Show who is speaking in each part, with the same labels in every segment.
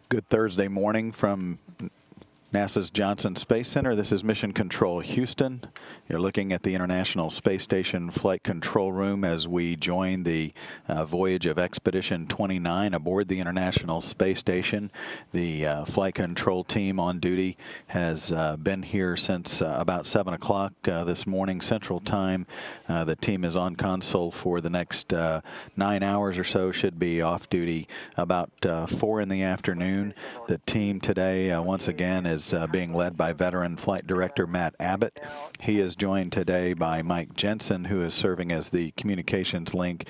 Speaker 1: Good Thursday morning from NASA's Johnson Space Center. This is Mission Control Houston. You're looking at the International Space Station Flight Control Room as we join the voyage of Expedition 29 aboard the International Space Station. The flight control team on duty has been here since about 7 o'clock this morning Central Time. The team is on console for the next 9 hours or so, should be off duty about 4 in the afternoon. The team today, once again, is being led by veteran flight director Matt Abbott. He is joined today by Mike Jensen, who is serving as the communications link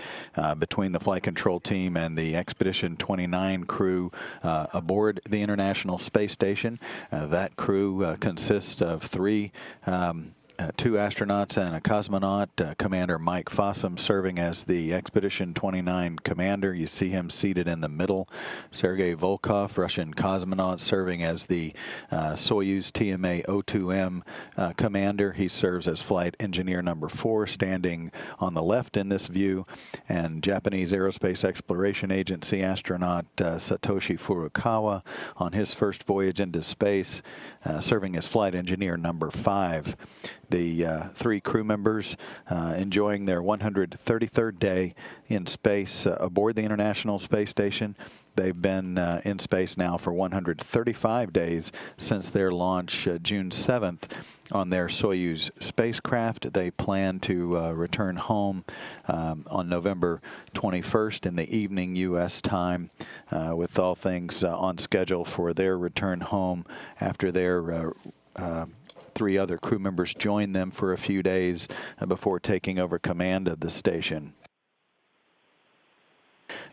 Speaker 1: between the flight control team and the Expedition 29 crew aboard the International Space Station. That crew consists of two astronauts and a cosmonaut. Commander Mike Fossum serving as the Expedition 29 commander. You see him seated in the middle. Sergei Volkov, Russian cosmonaut, serving as the Soyuz TMA-02M commander. He serves as flight engineer number 4, standing on the left in this view. And Japanese Aerospace Exploration Agency astronaut Satoshi Furukawa on his first voyage into space, serving as flight engineer number 5. The 3 crew members enjoying their 133rd day in space aboard the International Space Station. They've been in space now for 135 days since their launch June 7th on their Soyuz spacecraft. They plan to return home on November 21st in the evening U.S. time, with all things on schedule for their return home after their 3 other crew members join them for a few days before taking over command of the station.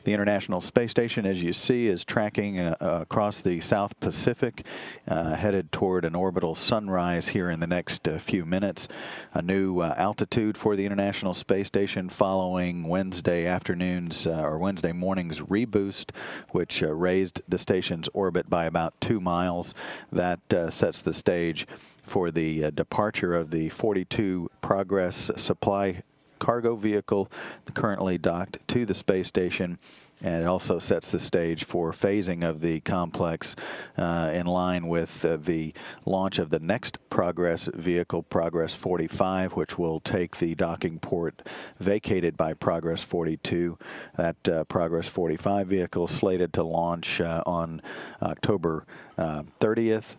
Speaker 1: The International Space Station, as you see, is tracking across the South Pacific, headed toward an orbital sunrise here in the next few minutes. A new altitude for the International Space Station following Wednesday afternoon's or Wednesday morning's reboost, which raised the station's orbit by about 2 miles. That sets the stage for the departure of the 42 Progress supply cargo vehicle currently docked to the space station, and it also sets the stage for phasing of the complex in line with the launch of the next Progress vehicle, Progress 45, which will take the docking port vacated by Progress 42. That Progress 45 vehicle slated to launch on October 30th.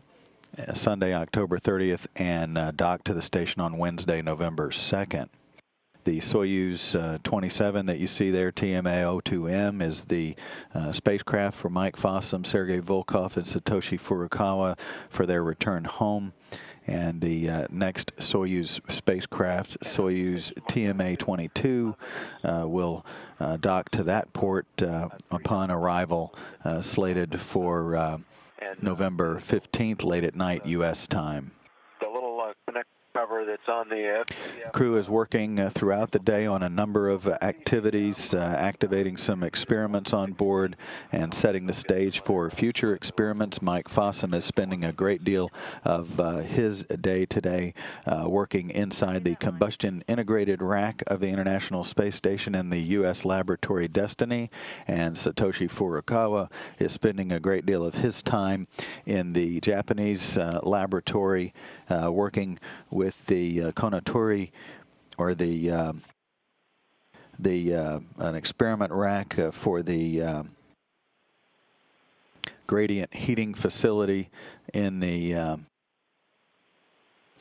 Speaker 1: Sunday, October 30th, and dock to the station on Wednesday, November 2nd. The Soyuz 27 that you see there, TMA-02M, is the spacecraft for Mike Fossum, Sergei Volkov, and Satoshi Furukawa for their return home. And the next Soyuz spacecraft, Soyuz TMA-22, will dock to that port upon arrival, slated for November 15th, late at night, U.S. time.
Speaker 2: The little connect cover that's on the
Speaker 1: crew is working throughout the day on a number of activities, activating some experiments on board and setting the stage for future experiments. Mike Fossum is spending a great deal of his day today working inside the combustion integrated rack of the International Space Station and the U.S. laboratory Destiny, and Satoshi Furukawa is spending a great deal of his time in the Japanese laboratory working with the Konotori, or an experiment rack for the gradient heating facility in the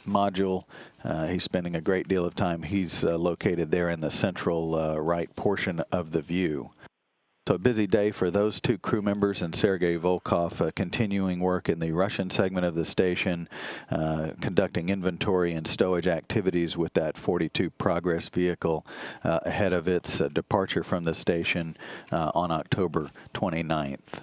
Speaker 1: module. He's spending a great deal of time. He's located there in the central right portion of the view. So a busy day for those 2 crew members and Sergei Volkov continuing work in the Russian segment of the station, conducting inventory and stowage activities with that 42 Progress vehicle ahead of its departure from the station on October 29th.